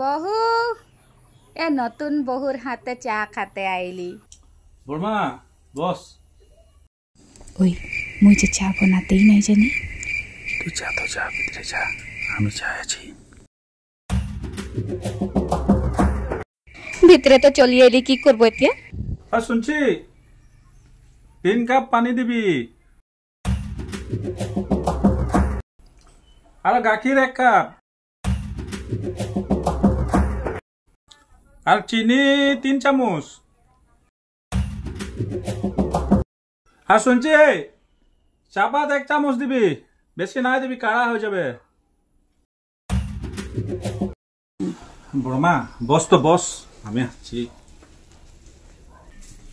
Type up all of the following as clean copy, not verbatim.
বহু এ নতুন বহুর হাতে চা খাতে আইলি। বর্মা বস। ওই মুই যে চা বানাতেই নাই জানি। তুই যা তো যা, ভিতরে যা, আমি চা আছি। ভিতরে তো চলিয়ে এলি, কি করবো এতিয়া? আর শুনছি 3 কাপ পানি দিবি, আর গাখির 1 কাপ, আর চিনি 3 চামচ। আর শুনছি চাপাত 1 চামচ দিবি, বেশি না দিবি, কাড়া হয়ে যাবে। বড়মা বস তো বস, আমি আসছি।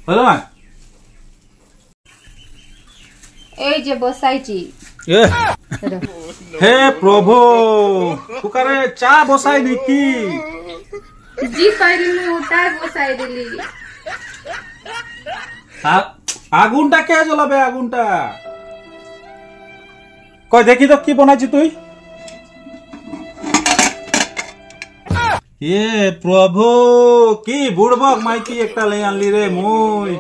বড়মা এই যে বসাইছি। হে প্রভু, কুকারে চা বসাই নাকি? জি পাইলি ওটাই বসাই দিলি। আগুনটা কে জ্বলাবে? আগুনটা কই দেখি তো কি বানাইছি তুই। এ প্রভু, কি বুড়বক মাইকি একটা লে আনলি রে মুই।